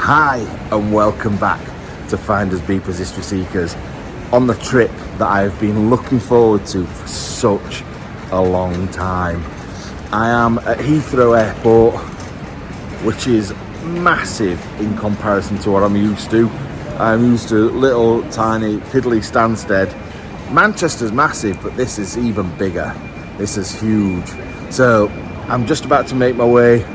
Hi and welcome back to FindersBeepers History Seekers on the trip that I have been looking forward to for such a long time. I am at Heathrow Airport, which is massive in comparison to what I'm used to. I'm used to little tiny piddly Stansted. Manchester's massive, but this is even bigger. This is huge. So I'm just about to make my way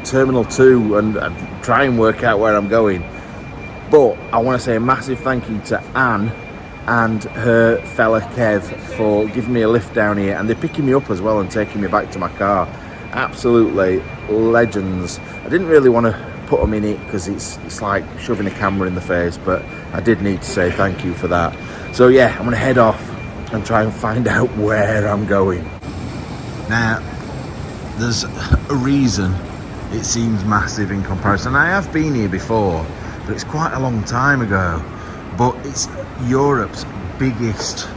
Terminal 2 and try and work out where I'm going. But I want to say a massive thank you to Anne and her fella Kev for giving me a lift down here, and they're picking me up as well and taking me back to my car. Absolutely legends. I didn't really want to put them in it because it's like shoving a camera in the face, but I did need to say thank you for that. So yeah, I'm going to head off and try and find out where I'm going. Now, there's a reason it seems massive in comparison. I have been here before, but it's quite a long time ago. But it's Europe's biggest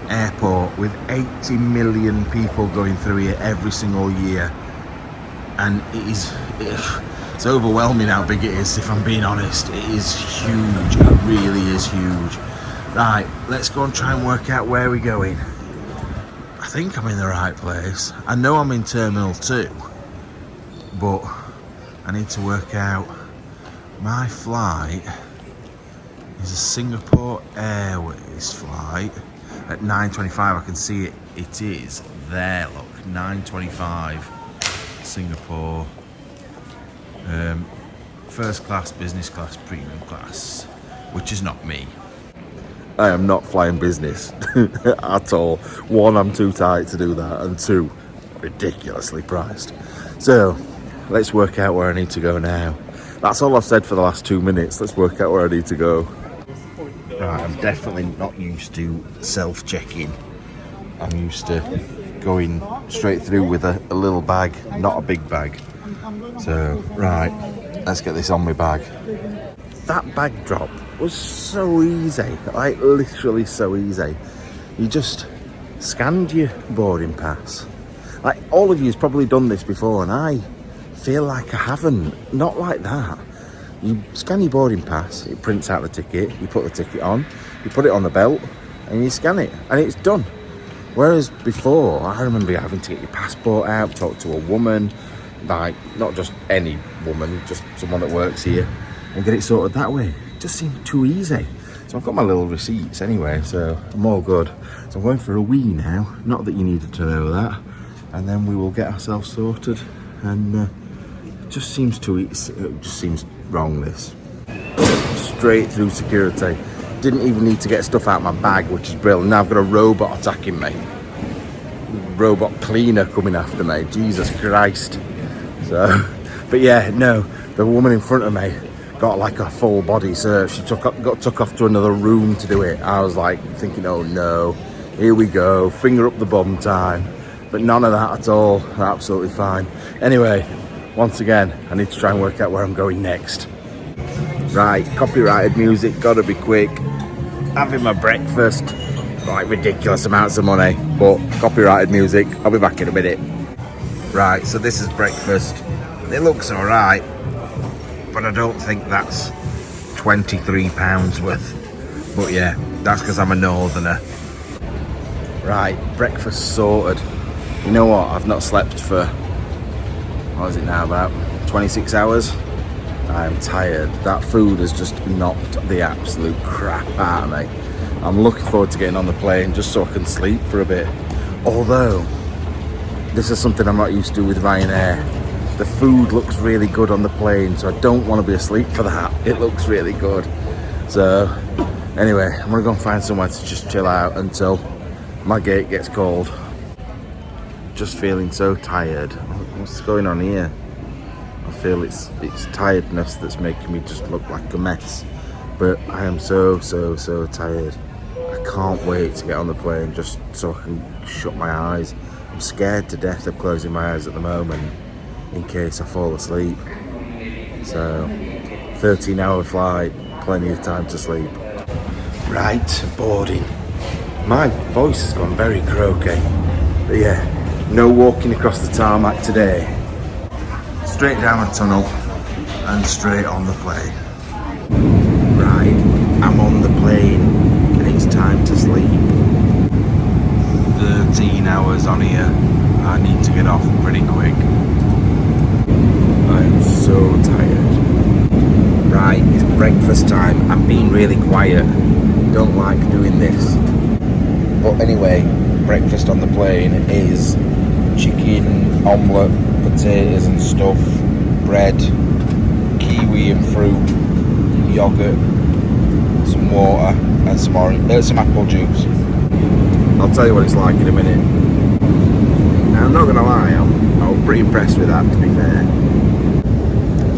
airport with 80 million people going through here every single year. And it's overwhelming how big it is, if I'm being honest. It is huge, it really is huge. Right, let's go and try and work out where we're going. I think I'm in the right place. I know I'm in Terminal 2, but I need to work out my flight is a Singapore Airways flight at 9:25. I can see it. It is there. Look, 9:25 Singapore. First class, business class, premium class, which is not me. I am not flying business at all. One, I'm too tight to do that, and two, ridiculously priced. So let's work out where I need to go now. That's all I've said for the last 2 minutes. Let's work out where I need to go. Right, I'm definitely not used to self-checking. I'm used to going straight through with a little bag, not a big bag. So, right, let's get this on my bag. That bag drop was so easy, like literally so easy. You just scanned your boarding pass. Like, all of you's probably done this before, and I feel like I haven't. Not like that. You scan your boarding pass, it prints out the ticket, you put the ticket on, you put it on the belt, and you scan it, and it's done. Whereas before, I remember having to get your passport out, talk to a woman, like, not just any woman, just someone that works here, and get it sorted that way. It just seemed too easy. So I've got my little receipts anyway, so I'm all good. So I'm going for a wee now, not that you needed to know that, and then we will get ourselves sorted. And it just seems wrong, this. Straight through security. Didn't even need to get stuff out of my bag, which is brilliant. Now I've got a robot attacking me. Robot cleaner coming after me. Jesus Christ. So, but yeah, no, the woman in front of me got like a full body search. She got took off to another room to do it. I was like thinking, oh no, here we go, finger up the bum time. But none of that at all. Absolutely fine. Anyway, once again, I need to try and work out where I'm going next. Right, copyrighted music, gotta be quick. Having my breakfast, like ridiculous amounts of money, but copyrighted music. I'll be back in a minute. Right, so this is breakfast. It looks alright, but I don't think that's £23 worth. But yeah, that's because I'm a northerner. Right, breakfast sorted. You know what, I've not slept for, what is it now, about 26 hours? I am tired. That food has just knocked the absolute crap out of me. I'm looking forward to getting on the plane just so I can sleep for a bit. Although, this is something I'm not used to with Ryanair. The food looks really good on the plane, so I don't want to be asleep for that. It looks really good. So, anyway, I'm going to go and find somewhere to just chill out until my gate gets called. Just feeling so tired. What's going on here? I feel it's tiredness that's making me just look like a mess. But I am so tired. I can't wait to get on the plane just so I can shut my eyes. I'm scared to death of closing my eyes at the moment in case I fall asleep. So, 13-hour flight, plenty of time to sleep. Right, boarding. My voice has gone very croaky. But yeah, no walking across the tarmac today. Straight down a tunnel and straight on the plane. Right, I'm on the plane and it's time to sleep. 13 hours on here. I need to get off pretty quick. I'm so tired. Right, it's breakfast time. I'm being really quiet. Don't like doing this. But anyway, breakfast on the plane is chicken, omelette, potatoes and stuff, bread, kiwi and fruit, yogurt, some water and some apple juice. I'll tell you what it's like in a minute. Now, I'm not gonna lie, I was pretty impressed with that, to be fair.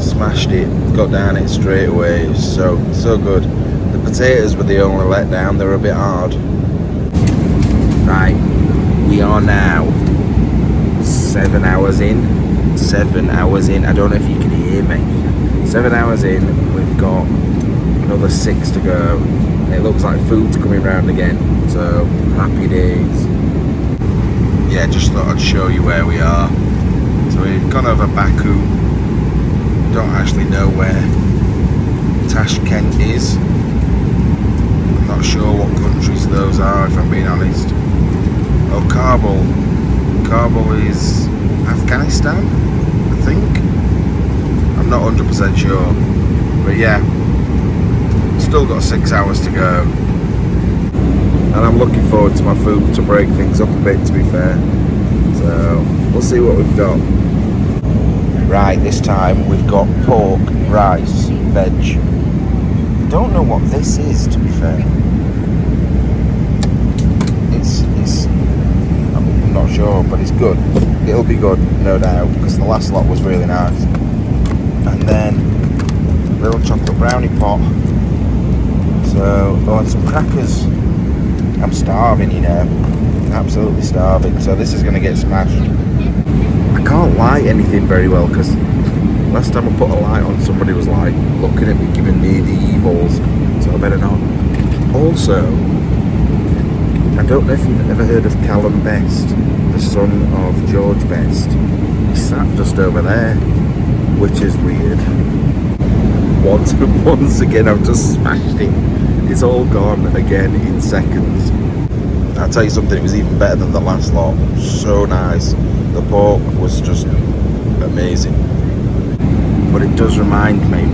Smashed it, got down it straight away. It was so good. The potatoes were the only letdown, they were a bit hard. Right, we are now 7 hours in. 7 hours in, I don't know if you can hear me. 7 hours in, we've got another 6 to go. It looks like food's coming round again, so happy days. Yeah, just thought I'd show you where we are. So we've gone over Baku. Don't actually know where Tashkent is. I'm not sure what countries those are, if I'm being honest. Oh, Kabul. Kabul is Afghanistan, I think. I'm not 100% sure. But yeah, still got 6 hours to go. And I'm looking forward to my food to break things up a bit, to be fair. So, we'll see what we've got. Right, this time we've got pork, rice, veg. Don't know what this is, to be fair. I'm not sure, but it's good. It'll be good, no doubt, because the last lot was really nice. And then a little chocolate brownie pot. So, oh, and some crackers. I'm starving, you know. Absolutely starving. So this is going to get smashed. I can't light anything very well because last time I put a light on, somebody was like looking at me, giving me the evils. So I better not. Also, I don't know if you've ever heard of Callum Best, the son of George Best. He's sat just over there, which is weird. Once again, I've just smashed it. It's all gone again in seconds. I'll tell you something, it was even better than the last lot. So nice. The pork was just amazing. But it does remind me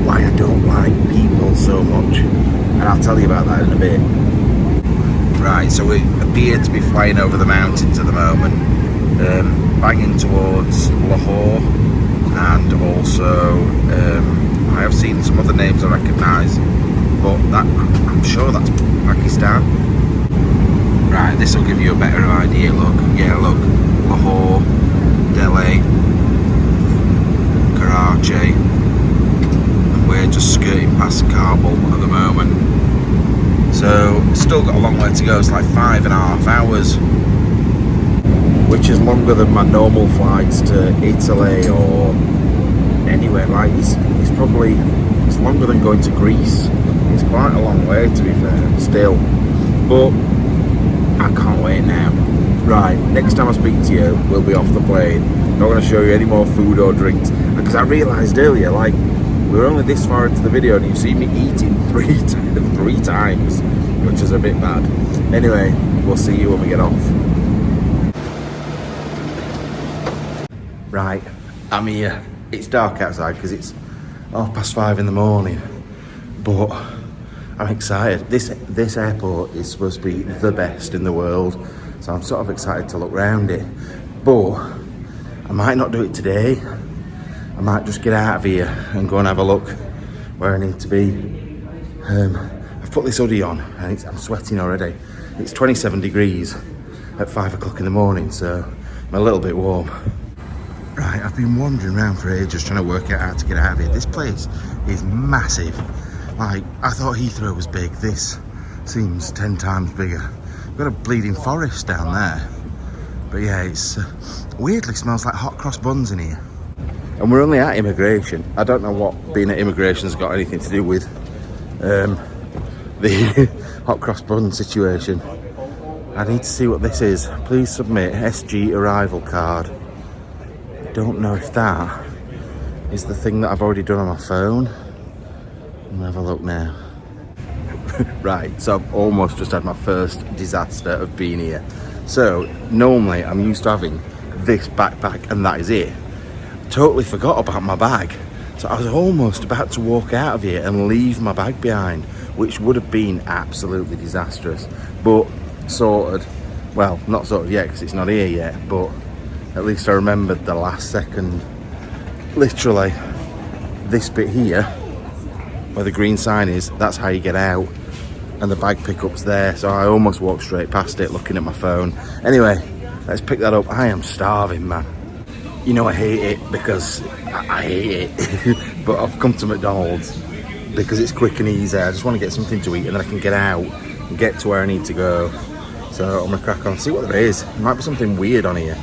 why I don't like people so much. And I'll tell you about that in a bit. Right, so we appear to be flying over the mountains at the moment. Banging towards Lahore. And also, I have seen some other names I recognise. But I'm sure that's Pakistan. Right, this will give you a better idea. Look, yeah, look, Lahore, Delhi, Karachi, and we're just skirting past Kabul at the moment. So, still got a long way to go. It's like 5.5 hours, which is longer than my normal flights to Italy or anywhere. Like it's longer than going to Greece. It's quite a long way, to be fair, still. But I can't wait now. Right, next time I speak to you, we'll be off the plane. Not going to show you any more food or drinks. Because I realised earlier, like, we were only this far into the video and you've seen me eating three times, which is a bit bad. Anyway, we'll see you when we get off. Right, I'm here. It's dark outside because it's 5:30 in the morning. But I'm excited. This airport is supposed to be the best in the world, so I'm sort of excited to look around it. But I might not do it today. I might just get out of here and go and have a look where I need to be. I've put this hoodie on and I'm sweating already. It's 27 degrees at 5 o'clock in the morning, so I'm a little bit warm. Right, I've been wandering around for ages trying to work out how to get out of here. This place is massive. Like, I thought Heathrow was big. This seems 10 times bigger. We've got a bleeding forest down there. But yeah, it's weirdly smells like hot cross buns in here. And we're only at immigration. I don't know what being at immigration's got anything to do with the hot cross bun situation. I need to see what this is. Please submit SG arrival card. I don't know if that is the thing that I've already done on my phone. I'll have a look now. Right, so I've almost just had my first disaster of being here. So normally I'm used to having this backpack and that is it. Totally forgot about my bag. So I was almost about to walk out of here and leave my bag behind, which would have been absolutely disastrous. But sorted. Well, not sorted yet because it's not here yet, but at least I remembered the last second. Literally, this bit here, where the green sign is, that's how you get out. And the bag pickup's there, so I almost walked straight past it looking at my phone. Anyway, let's pick that up. I am starving, man. You know I hate it because I hate it. But I've come to McDonald's because it's quick and easy. I just want to get something to eat and then I can get out and get to where I need to go. So I'm gonna crack on, see what there is. There might be something weird on here.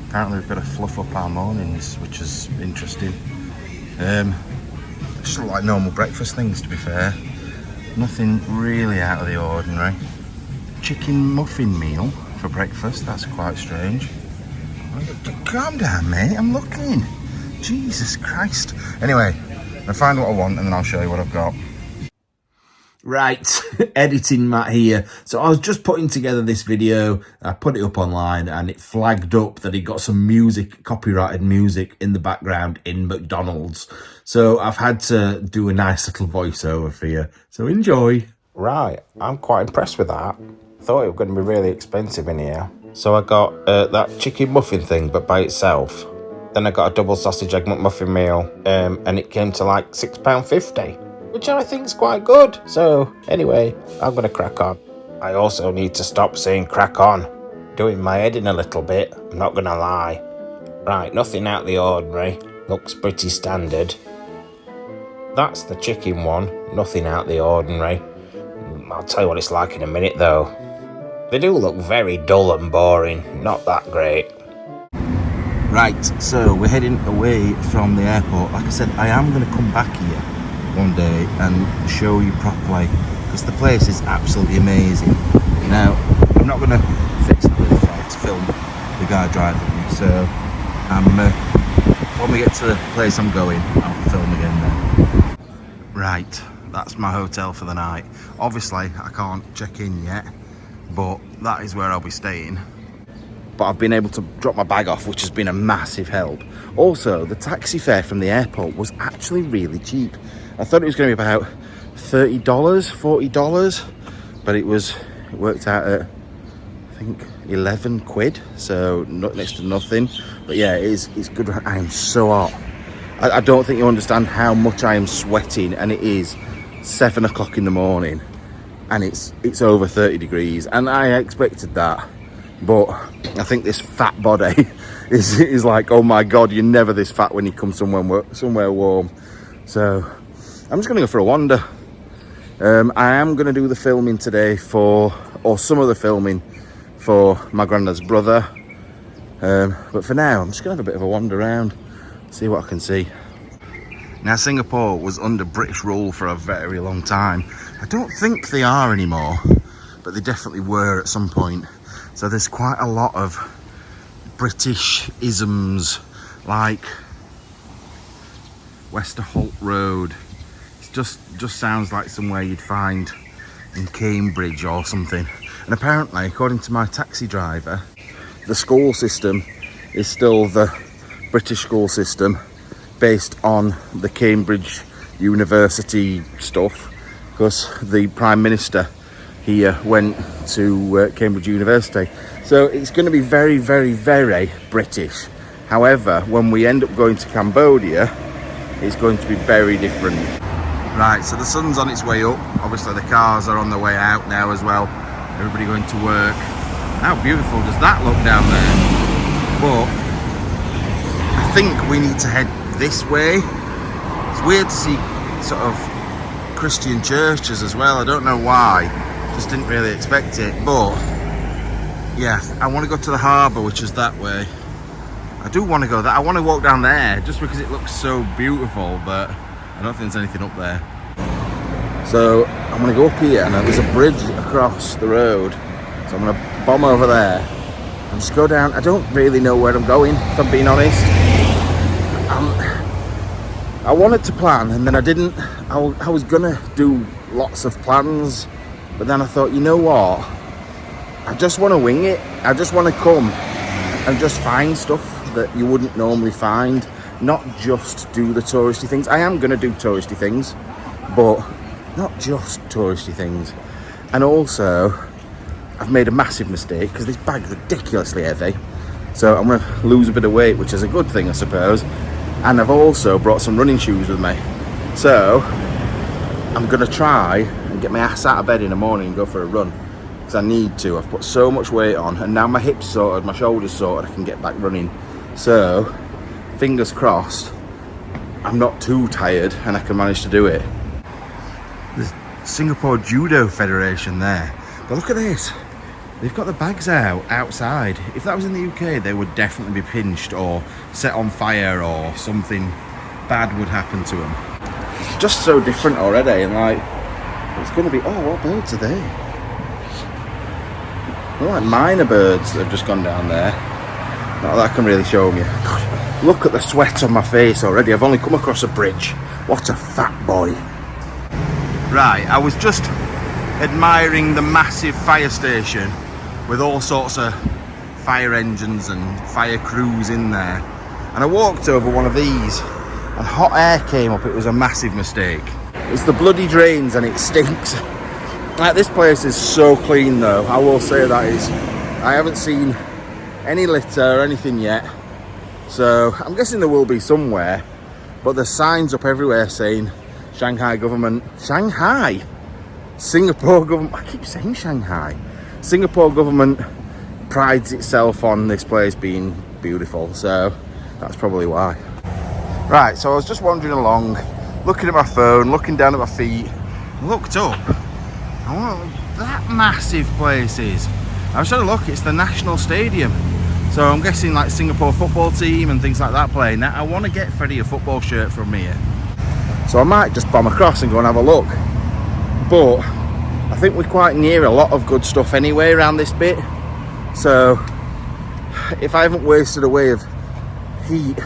Apparently we've got to fluff up our mornings, which is interesting. Just look like normal breakfast things, to be fair. Nothing really out of the ordinary. Chicken muffin meal for breakfast, that's quite strange. Calm down, mate, I'm looking. Jesus Christ. Anyway, I'll find what I want and then I'll show you what I've got. Right, editing Matt here. So I was just putting together this video. I put it up online and it flagged up that it got some music, copyrighted music in the background in McDonald's. So I've had to do a nice little voiceover for you. So enjoy. Right, I'm quite impressed with that. Thought it was going to be really expensive in here. So I got that chicken muffin thing, but by itself. Then I got a double sausage egg McMuffin meal, and it came to like £6.50. Which I think is quite good. So anyway, I'm gonna crack on. I also need to stop saying crack on. Doing my head in a little bit, I'm not gonna lie. Right, nothing out of the ordinary. Looks pretty standard. That's the chicken one, nothing out of the ordinary. I'll tell you what it's like in a minute though. They do look very dull and boring, not that great. Right, so we're heading away from the airport. Like I said, I am gonna come back here one day and show you properly because the place is absolutely amazing. Now I'm not going to fix it really far to film the guy driving me, so when we get to the place I'm going I'll film again then. Right, that's my hotel for the night. Obviously I can't check in yet, but that is where I'll be staying. But I've been able to drop my bag off, which has been a massive help. Also, the taxi fare from the airport was actually really cheap. I thought it was going to be about $30, $40, but it worked out at, I think, 11 quid, so next to nothing. But yeah, it's good. I am so hot. I don't think you understand how much I am sweating, and it is 7 o'clock in the morning, and it's over 30 degrees, and I expected that. But I think this fat body is like, oh my God, you're never this fat when you come somewhere warm. So I'm just gonna go for a wander. I am gonna do the filming today or some of the filming for my granddad's brother. But for now, I'm just gonna have a bit of a wander around, see what I can see. Now, Singapore was under British rule for a very long time. I don't think they are anymore, but they definitely were at some point. So there's quite a lot of British isms, like Westerholt Road. It just sounds like somewhere you'd find in Cambridge or something. And apparently, according to my taxi driver, the school system is still the British school system based on the Cambridge University stuff, because the Prime Minister here went to Cambridge University. So it's going to be very, very, very British. However, when we end up going to Cambodia, it's going to be very different. Right, so the sun's on its way up. Obviously the cars are on the way out now as well. Everybody going to work. How beautiful does that look down there? But I think we need to head this way. It's weird to see sort of Christian churches as well. I don't know why. Just didn't really expect it. But yeah, I want to go to the harbour, which is that way. I do want to go there. I want to walk down there just because it looks so beautiful, but I don't think there's anything up there. So I'm going to go up here, and there's a bridge across the road. So I'm going to bomb over there and just go down. I don't really know where I'm going, if I'm being honest. I wanted to plan, and then I didn't. I was gonna do lots of plans, but then I thought, you know what? I just want to wing it. I just want to come and just find stuff that you wouldn't normally find, not just do the touristy things. I am gonna do touristy things, but not just touristy things. And also, I've made a massive mistake because this bag's ridiculously heavy. So I'm going to lose a bit of weight, which is a good thing, I suppose. And I've also brought some running shoes with me. So I'm going to try and get my ass out of bed in the morning and go for a run. Because I need to. I've put so much weight on, and now my hips sorted, my shoulders sorted, I can get back running. So, fingers crossed, I'm not too tired and I can manage to do it. There's Singapore Judo Federation there. But look at this. They've got the bags out outside. If that was in the UK, they would definitely be pinched or set on fire, or something bad would happen to them. It's just so different already, and like, it's going to be, oh, what birds are they? They're like minor birds that have just gone down there. Not that I can really show them you. God, look at the sweat on my face already. I've only come across a bridge. What a fat boy. Right, I was just admiring the massive fire station with all sorts of fire engines and fire crews in there, and I walked over one of these and hot air came up. It was a massive mistake. It's the bloody drains and it stinks. Like, this place is so clean though, I will say that is. I haven't seen any litter or anything yet, so I'm guessing there will be somewhere, but there's signs up everywhere saying Shanghai government, Singapore government, I keep saying Shanghai. Singapore government prides itself on this place being beautiful, so that's probably why. Right, so I was just wandering along, looking at my phone, looking down at my feet, looked up, and what that massive place is. I was trying to look, it's the National Stadium. So I'm guessing like Singapore football team and things like that playing. Now I want to get Freddie a football shirt from here. So I might just bomb across and go and have a look. But I think we're quite near a lot of good stuff anyway around this bit. So if I haven't wasted away of heat,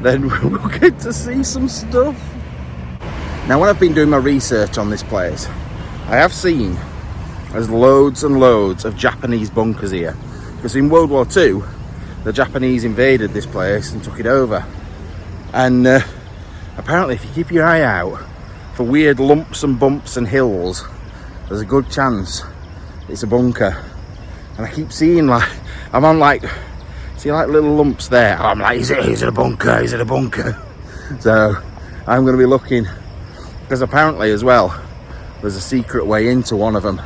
then we'll get to see some stuff. Now when I've been doing my research on this place, I have seen there's loads and loads of Japanese bunkers here. Because in World War II, the Japanese invaded this place and took it over. And apparently if you keep your eye out for weird lumps and bumps and hills, there's a good chance it's a bunker. And I keep seeing, like, I'm on like, see like little lumps there. I'm like, is it a bunker? Is it a bunker? So I'm going to be looking, because apparently as well, there's a secret way into one of them.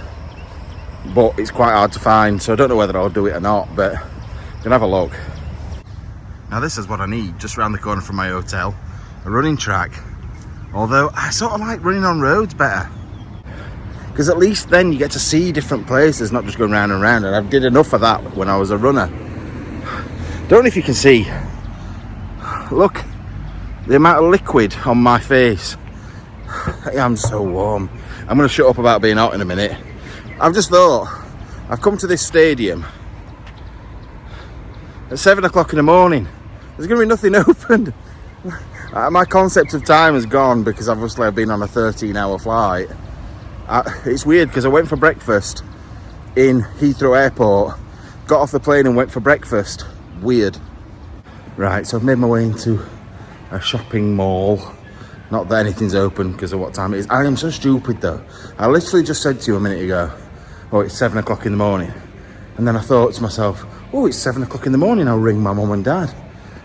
But it's quite hard to find, so I don't know whether I'll do it or not, but I'm gonna have a look. Now this is what I need, just around the corner from my hotel, a running track. Although I sort of like running on roads better, because at least then you get to see different places, not just going round and round, and I did enough of that when I was a runner. Don't know if you can see, look, the amount of liquid on my face. I'm so warm. I'm gonna shut up about being hot in a minute. I've just thought, I've come to this stadium at 7 o'clock in the morning. There's going to be nothing open. My concept of time has gone, because obviously I've been on a 13-hour flight. It's weird because I went for breakfast in Heathrow Airport, got off the plane and went for breakfast. Weird. Right, so I've made my way into a shopping mall. Not that anything's open because of what time it is. I am so stupid though. I literally just said to you a minute ago, oh, it's 7 o'clock in the morning. And then I thought to myself, oh, it's 7 o'clock in the morning, I'll ring my mum and dad.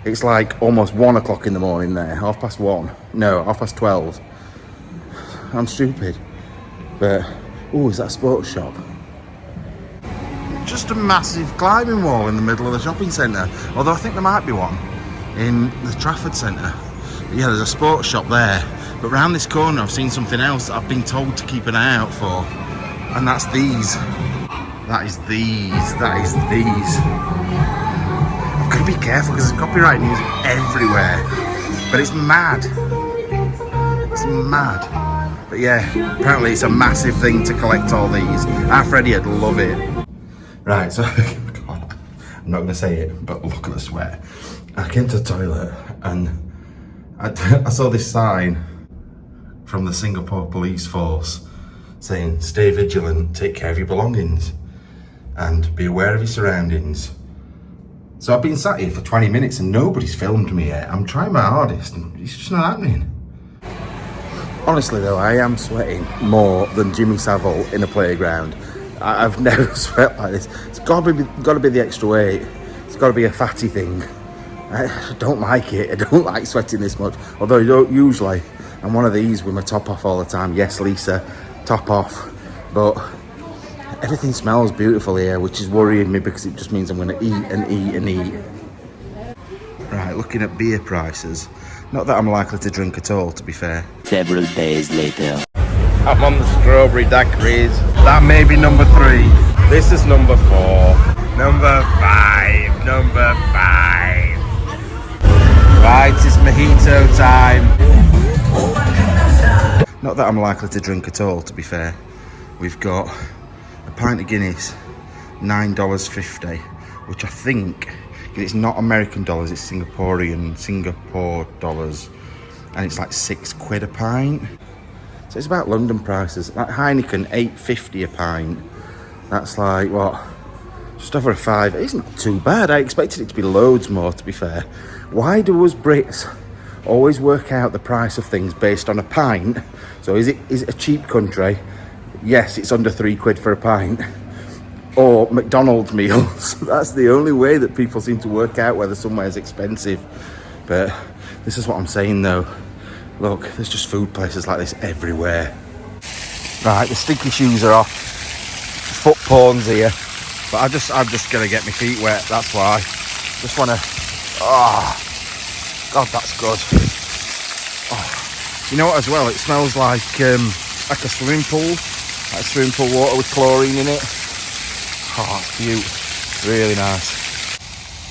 It's like almost 1 o'clock in the morning there, 1:30. No, 12:30. I'm stupid. But, oh, is that a sports shop? Just a massive climbing wall in the middle of the shopping centre. Although I think there might be one in the Trafford Centre. But yeah, there's a sports shop there. But round this corner I've seen something else that I've been told to keep an eye out for. And that's these. That is these. I've got to be careful because there's copyright music everywhere. But it's mad. It's mad. But yeah, apparently it's a massive thing to collect all these. Our Freddie would love it. Right, so God, I'm not going to say it, but look at the sweat. I came to the toilet and I saw this sign from the Singapore police force saying, stay vigilant, take care of your belongings, and be aware of your surroundings. So I've been sat here for 20 minutes and nobody's filmed me yet. I'm trying my hardest and it's just not happening. Honestly though, I am sweating more than Jimmy Savile in a playground. I've never sweat like this. It's got to be the extra weight. It's got to be a fatty thing. I don't like it. I don't like sweating this much. Although usually I'm one of these with my top off all the time. Yes, Lisa, top off. But everything smells beautiful here, which is worrying me because it just means I'm going to eat and eat and eat. Right, looking at beer prices. Not that I'm likely to drink at all, to be fair. Several days later. I'm on the strawberry daiquiris. That may be number 3. This is number 4. Number 5. Number 5. Right, it's mojito time. Not that I'm likely to drink at all, to be fair. We've got a pint of Guinness, $9.50, which I think, it's not American dollars, it's Singapore dollars, and it's like £6 a pint. So it's about London prices. Like Heineken, $8.50 a pint. That's like, what, just over a 5. It's not too bad. I expected it to be loads more, to be fair. Why do us Brits always work out the price of things based on a pint? So is it a cheap country? Yes, it's under £3 for a pint. Or McDonald's meals. That's the only way that people seem to work out whether somewhere is expensive. But this is what I'm saying though. Look, there's just food places like this everywhere. Right, the sticky shoes are off. Foot porn's here. But I'm just gonna get my feet wet, that's why. Just wanna, God, that's good. Oh. You know what as well, it smells like a swimming pool. Like swimming pool water with chlorine in it. Oh, it's cute. Really nice.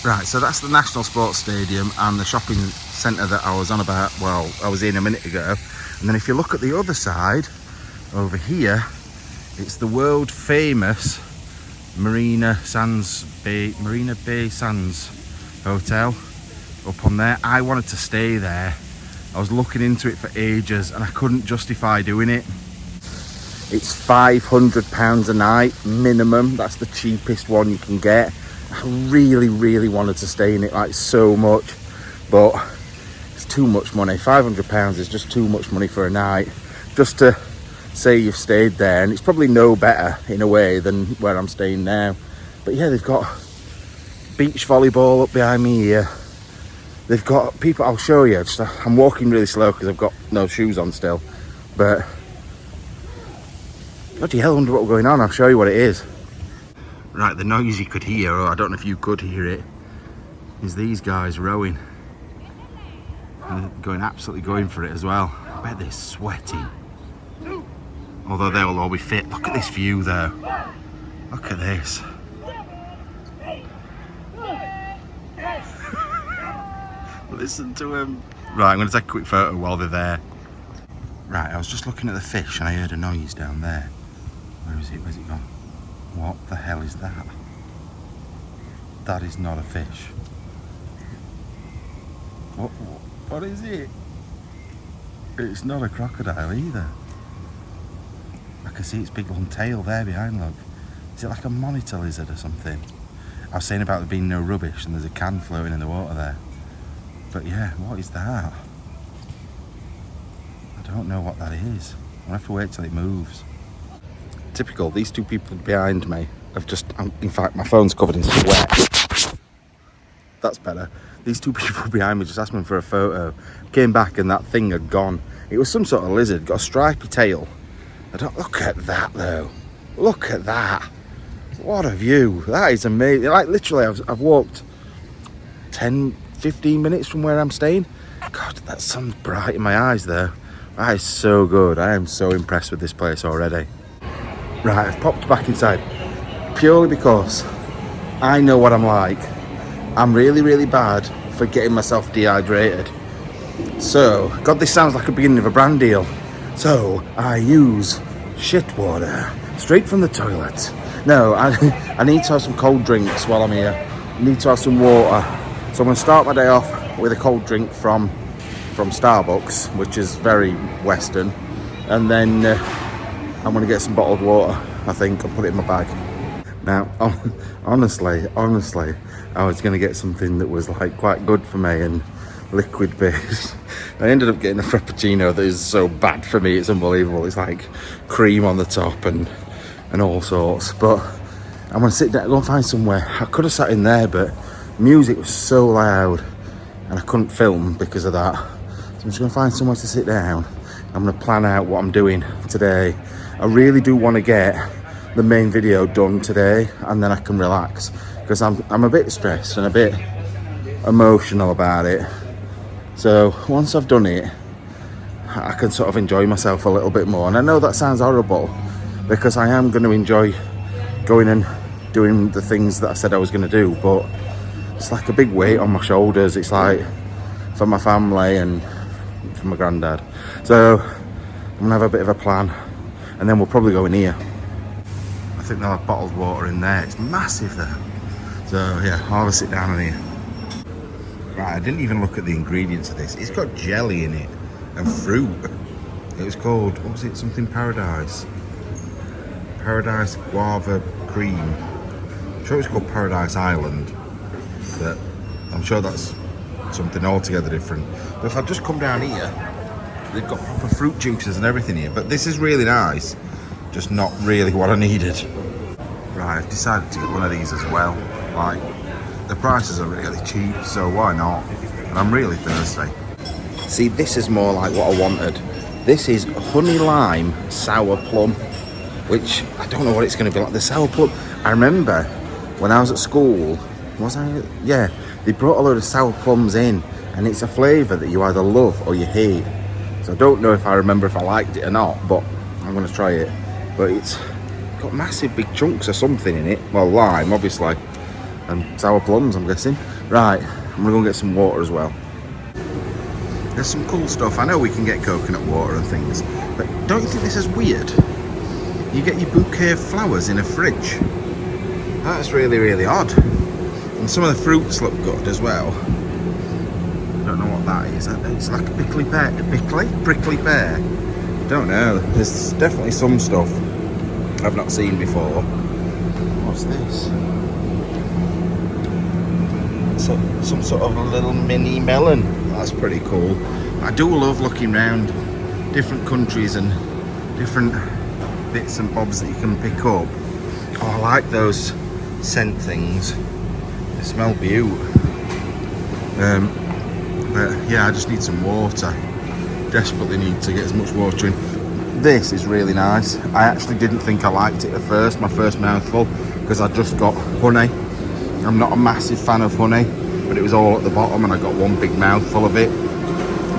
Right, so that's the National Sports Stadium and the shopping centre that I was on about, well, I was in a minute ago. And then if you look at the other side, over here, it's the world famous Marina Bay Sands Hotel up on there. I wanted to stay there. I was looking into it for ages and I couldn't justify doing it. It's £500 a night minimum. That's the cheapest one you can get. I really, really wanted to stay in it like so much, but it's too much money. £500 is just too much money for a night. Just to say you've stayed there, and it's probably no better in a way than where I'm staying now. But yeah, they've got beach volleyball up behind me here. They've got people, I'll show you. I'm walking really slow because I've got no shoes on still. But bloody hell, I wonder what's going on. I'll show you what it is. Right, the noise you could hear, or I don't know if you could hear it, is these guys rowing. And they're absolutely going for it as well. I bet they're sweating. Although they'll all be fit. Look at this view though. Look at this. Listen to him. Right, I'm going to take a quick photo while they're there. Right, I was just looking at the fish and I heard a noise down there. Where is it? Where's it gone? What the hell is that? That is not a fish. What is it? It's not a crocodile either. I can see its big long tail there behind, look. Is it like a monitor lizard or something? I was saying about there being no rubbish and there's a can floating in the water there. But yeah, what is that? I don't know what that is. I'll have to wait till it moves. Typical, these two people behind me have just, in fact my phone's covered in sweat. That's better. These two people behind me just asked me for a photo. Came back and that thing had gone. It was some sort of lizard, got a stripy tail. Look at that though. Look at that. What a view. That is amazing. Like literally I've walked 10, 15 minutes from where I'm staying. God, that sun's bright in my eyes there. That is so good. I am so impressed with this place already. Right, I've popped back inside purely because I know what I'm like. I'm really, really bad for getting myself dehydrated. So, God, this sounds like a beginning of a brand deal. So, I use shit water straight from the toilet. No, I need to have some cold drinks while I'm here. I need to have some water. So I'm going to start my day off with a cold drink from from Starbucks, which is very Western, and then I'm gonna get some bottled water, I think, and put it in my bag. Now, honestly, I was gonna get something that was like quite good for me and liquid based. I ended up getting a frappuccino that is so bad for me, it's unbelievable. It's like cream on the top and all sorts. But I'm gonna sit down, go and find somewhere. I could have sat in there, but music was so loud and I couldn't film because of that. So I'm just gonna find somewhere to sit down. I'm gonna plan out what I'm doing today. I really do want to get the main video done today, and then I can relax, because I'm a bit stressed and a bit emotional about it. So once I've done it, I can sort of enjoy myself a little bit more. And I know that sounds horrible, because I am going to enjoy going and doing the things that I said I was going to do, but it's like a big weight on my shoulders. It's like for my family and for my granddad. So I'm gonna have a bit of a plan, and then we'll probably go in here. I think they'll have bottled water in there. It's massive there. So yeah, I'll have a sit down in here. Right, I didn't even look at the ingredients of this. It's got jelly in it and fruit. It was called, what was it? Something Paradise. Paradise Guava Cream. I'm sure it was called Paradise Island, but I'm sure that's something altogether different. But if I just come down here, they've got proper fruit juices and everything here. But this is really nice, just not really what I needed. Right, I've decided to get one of these as well. Like, the prices are really cheap, so why not? And I'm really thirsty. See, this is more like what I wanted. This is honey lime sour plum, which I don't know what it's going to be like. The sour plum, I remember when I was at school, was I? Yeah, they brought a load of sour plums in, and it's a flavour that you either love or you hate. So I don't know if I remember if I liked it or not, but I'm going to try it. But it's got massive big chunks of something in it. Well, lime, obviously. And sour plums, I'm guessing. Right, I'm gonna go get some water as well. There's some cool stuff. I know we can get coconut water and things, but don't you think this is weird? You get your bouquet of flowers in a fridge. That's really, really odd. And some of the fruits look good as well. I don't know what that is. It's like a prickly pear. Prickly pear. Don't know. There's definitely some stuff I've not seen before. What's this? So, some sort of a little mini melon. That's pretty cool. I do love looking around different countries and different bits and bobs that you can pick up. Oh, I like those scent things. They smell beautiful. But yeah, I just need some water. Desperately need to get as much water in. This is really nice. I actually didn't think I liked it at first, my first mouthful, because I just got honey. I'm not a massive fan of honey, but it was all at the bottom and I got one big mouthful of it.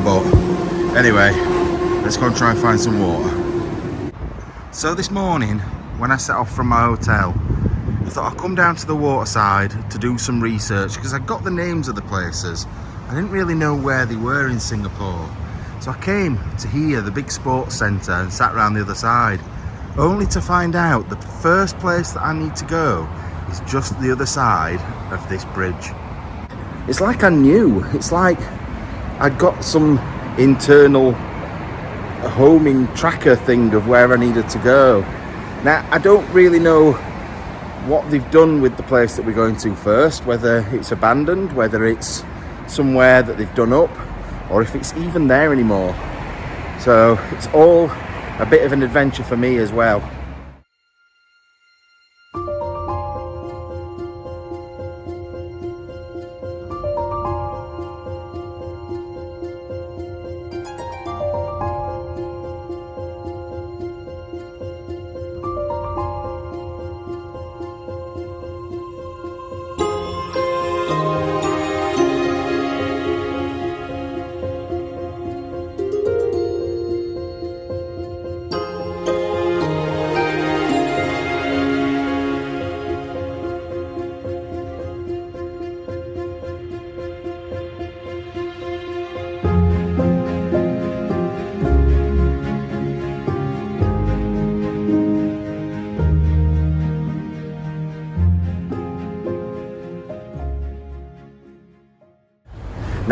But anyway, let's go and try and find some water. So this morning, when I set off from my hotel, I thought I'd come down to the waterside to do some research, because I got the names of the places. I didn't really know where they were in Singapore. So I came to here, the big sports centre, and sat around the other side, only to find out the first place that I need to go is just the other side of this bridge. It's like I knew. It's like I'd got some internal homing tracker thing of where I needed to go. Now, I don't really know what they've done with the place that we're going to first, whether it's abandoned, whether it's somewhere that they've done up, or if it's even there anymore. So it's all a bit of an adventure for me as well.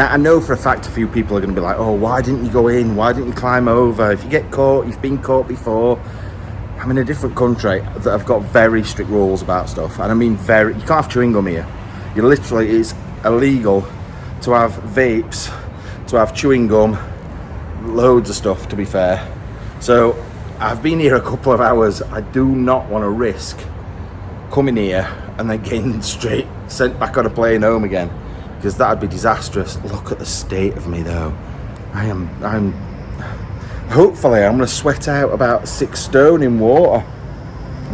Now, I know for a fact a few people are going to be like, oh, why didn't you go in? Why didn't you climb over? If you get caught, you've been caught before. I'm in a different country that have got very strict rules about stuff. And I mean you can't have chewing gum here. You literally, it's illegal to have vapes, to have chewing gum, loads of stuff, to be fair. So I've been here a couple of hours. I do not want to risk coming here and then getting straight sent back on a plane home again, because that'd be disastrous. Look at the state of me though. Hopefully I'm going to sweat out about 6 stone in water.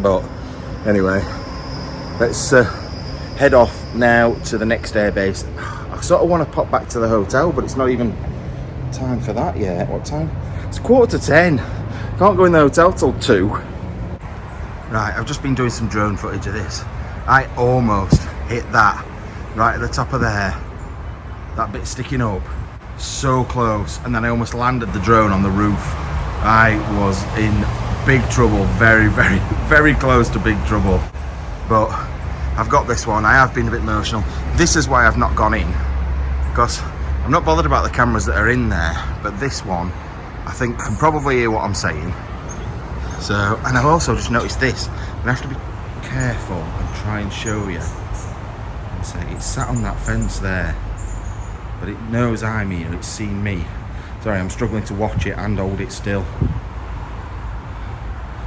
But anyway, let's head off now to the next airbase. I sort of want to pop back to the hotel, but it's not even time for that yet. What time? It's 9:45. Can't go in the hotel till 2. Right, I've just been doing some drone footage of this. I almost hit that right at the top of there. That bit sticking up. So close, and then I almost landed the drone on the roof. I was in big trouble, very, very, very close to big trouble. But I've got this one. I have been a bit emotional. This is why I've not gone in, because I'm not bothered about the cameras that are in there, but this one I think can probably hear what I'm saying. So, and I've also just noticed this. I'm gonna have to be careful and try and show you. So it's sat on that fence there, but it knows I'm here, it's seen me. Sorry, I'm struggling to watch it and hold it still.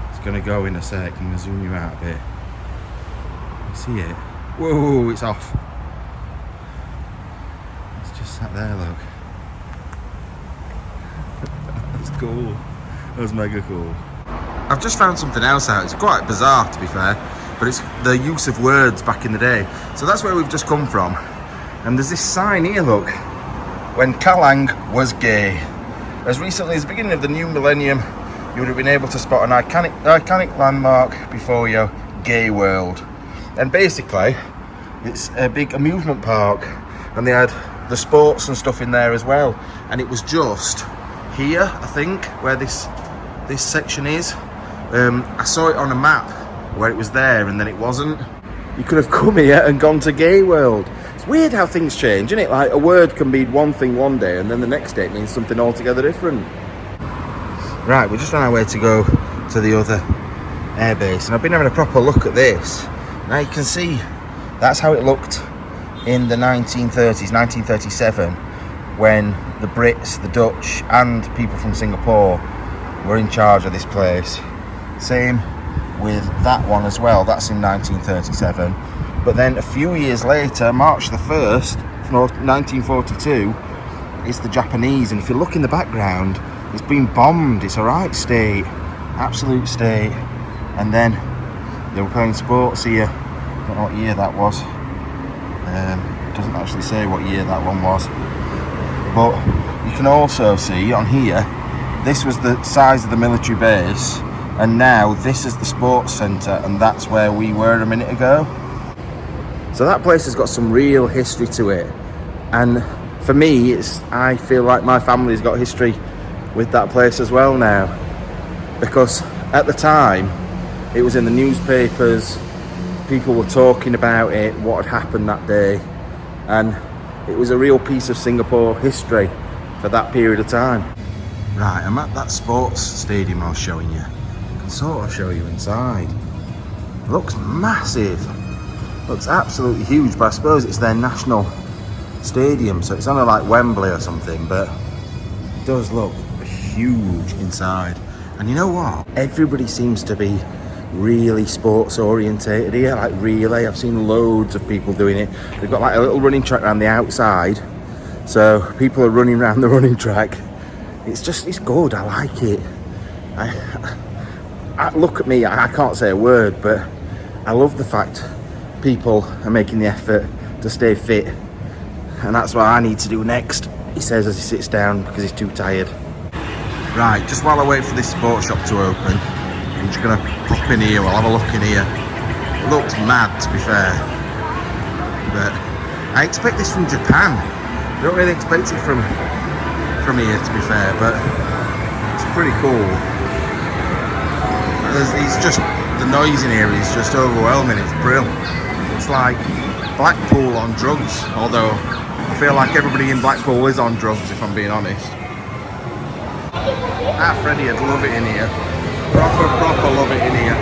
It's gonna go in a sec. I'm gonna zoom you out a bit. You see it? Whoa, it's off. It's just sat there, look. That's cool. That was mega cool. I've just found something else out. It's quite bizarre, to be fair, but it's the use of words back in the day. So that's where we've just come from. And there's this sign here, look. When Kalang was gay. As recently as the beginning of the new millennium, you would have been able to spot an iconic landmark before your gay world. And basically, it's a big amusement park, and they had the sports and stuff in there as well. And it was just here, I think, where this section is. I saw it on a map where it was there, and then it wasn't. You could have come here and gone to gay world. It's weird how things change, isn't it? Like a word can mean one thing one day, and then the next day it means something altogether different. Right, we're just on our way to go to the other airbase, and I've been having a proper look at this. Now you can see that's how it looked in the 1930s, 1937, when the Brits, the Dutch, and people from Singapore were in charge of this place. Same with that one as well. That's in 1937. But then a few years later, March the 1st, 1942, is the Japanese. And if you look in the background, it's been bombed. It's a right state, absolute state. And then they were playing sports here. Don't know what year that was. It doesn't actually say what year that one was. But you can also see on here, this was the size of the military base, and now this is the sports centre, and that's where we were a minute ago. So that place has got some real history to it, and for me, I feel like my family's got history with that place as well now, because at the time it was in the newspapers, people were talking about it, what had happened that day, and it was a real piece of Singapore history for that period of time. Right, I'm at that sports stadium I was showing you. I can sort of show you inside. It looks massive. Looks absolutely huge, but I suppose it's their national stadium, so it's only like Wembley or something, but it does look huge inside. And you know what? Everybody seems to be really sports orientated here, like relay. I've seen loads of people doing it. They've got like a little running track around the outside, so people are running around the running track. It's good. I like it. I look at me, I can't say a word, but I love the fact people are making the effort to stay fit, and that's what I need to do next, he says as he sits down because he's too tired. Right, just while I wait for this sports shop to open, I'm just gonna pop in here. We'll have a look in here. It looks mad, to be fair, but I expect this from Japan. I don't really expect it from here, to be fair, but it's pretty cool. It's just, the noise in here is just overwhelming. It's brilliant. It's like Blackpool on drugs, although I feel like everybody in Blackpool is on drugs, if I'm being honest. Freddie would love it in here. Proper love it in here.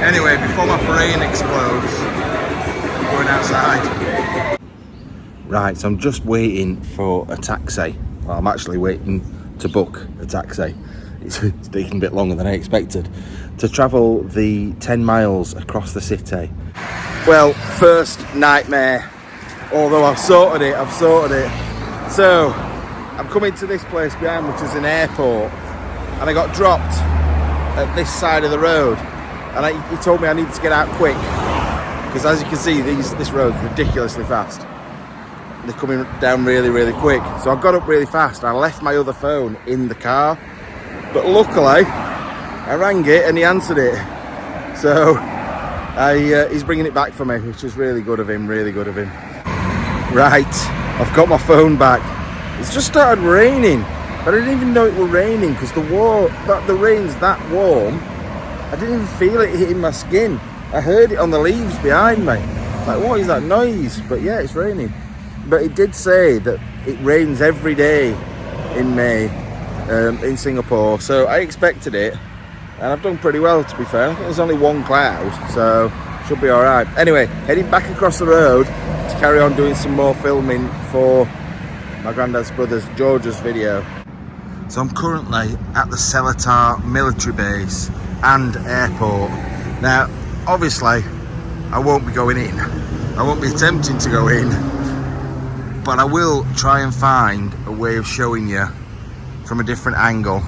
Anyway, before my brain explodes, I'm going outside. Right, so I'm just waiting for a taxi. Well, I'm actually waiting to book a taxi. It's taking a bit longer than I expected. To travel the 10 miles across the city. Well, first nightmare. Although I've sorted it. So, I'm coming to this place behind, which is an airport. And I got dropped at this side of the road. And he told me I need to get out quick. Because as you can see, this road's ridiculously fast. They're coming down really quick. So I got up really fast. I left my other phone in the car. But luckily, I rang it and he answered it. So he's bringing it back for me, which is really good of him, Right, I've got my phone back. It's just started raining. But I didn't even know it was raining because the rain's that warm. I didn't even feel it hitting my skin. I heard it on the leaves behind me. Like, what is that noise? But yeah, it's raining. But it did say that it rains every day in May in Singapore. So I expected it. And I've done pretty well, to be fair. I think there's only one cloud, so should be all right. Anyway, heading back across the road to carry on doing some more filming for my granddad's brother's George's video. So I'm currently at the Seletar military base and airport. Now, obviously, I won't be going in. I won't be attempting to go in, but I will try and find a way of showing you from a different angle.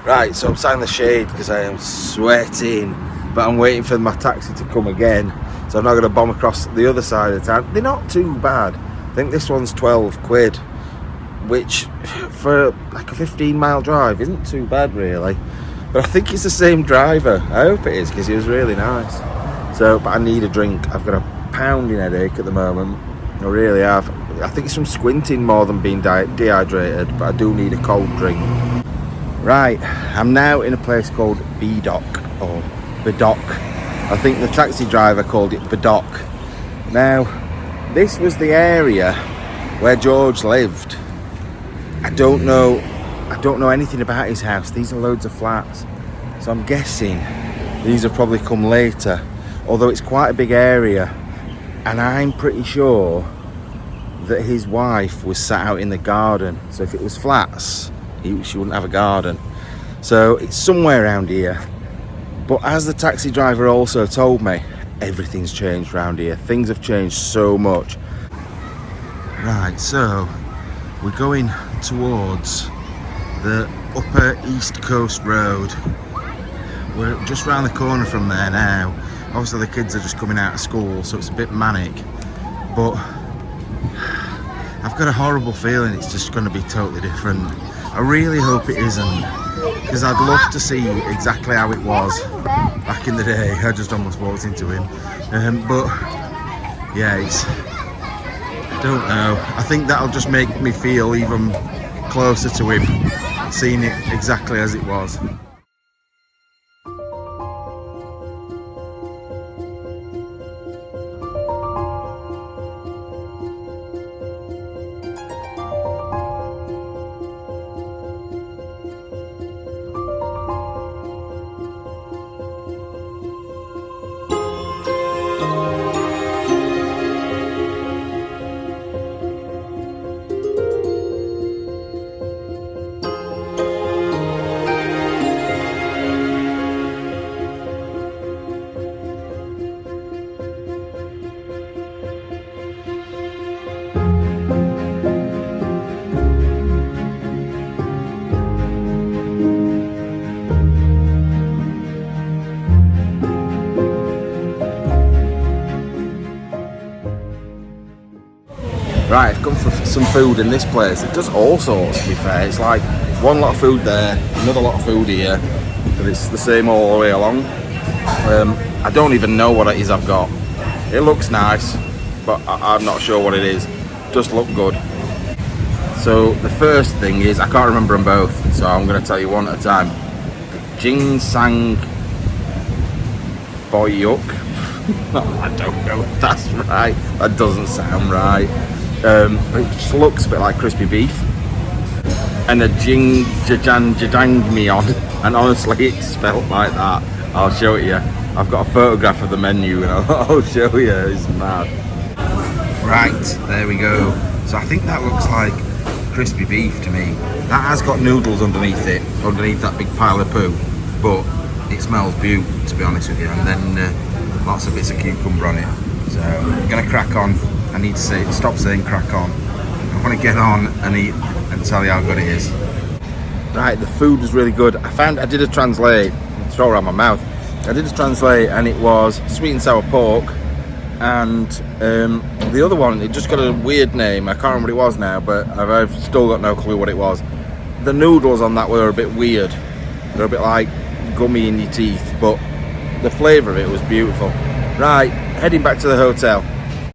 Right, so I'm sat in the shade because I am sweating, but I'm waiting for my taxi to come again. So I'm not going to bomb across the other side of the town. They're not too bad. I think this one's 12 quid, which for like a 15-mile drive isn't too bad really. But I think it's the same driver. I hope it is because he was really nice. So, but I need a drink. I've got a pounding headache at the moment. I really have. I think it's from squinting more than being dehydrated, but I do need a cold drink. Right, I'm now in a place called Bedok, or Bedok. I think the taxi driver called it Bedok. Now, this was the area where George lived. I don't know anything about his house. These are loads of flats. So I'm guessing these have probably come later. Although it's quite a big area. And I'm pretty sure that his wife was sat out in the garden. So if it was flats, she wouldn't have a garden. So it's somewhere around here. But as the taxi driver also told me, everything's changed around here. Things have changed so much. Right, so we're going towards the Upper East Coast Road. We're just round the corner from there now. Obviously the kids are just coming out of school, so it's a bit manic. But I've got a horrible feeling it's just going to be totally different. I really hope it isn't, because I'd love to see exactly how it was back in the day. I just almost walked into him. But yeah, I don't know. I think that'll just make me feel even closer to him, seeing it exactly as it was. Right, I've come for some food in this place. It does all sorts, to be fair. It's like one lot of food there, another lot of food here, but it's the same all the way along. I don't even know what it is I've got. It looks nice, but I'm not sure what it is. Just look good. So the first thing is, I can't remember them both, so I'm going to tell you one at a time. Jing Sang Boyuk. I don't know if that's right. That doesn't sound right. It just looks a bit like crispy beef. And a jajangmyeon, and honestly it's spelt like that. I'll show it you. I've got a photograph of the menu and I'll show you. It's mad. Right, there we go. So I think that looks like crispy beef to me. That has got noodles underneath it, underneath that big pile of poo, but it smells beaut, to be honest with you. And then lots of bits of cucumber on it. So I'm gonna crack on. I need to stop saying crack on. I want to get on and eat and tell you how good it is. Right, the food was really good. I did a translate, throw it around my mouth. I did a translate and it was sweet and sour pork, and the other one, it just got a weird name. I can't remember what it was now, but I've still got no clue what it was. The noodles on that were a bit weird. They're a bit like gummy in your teeth, but the flavour of it was beautiful. Right, heading back to the hotel.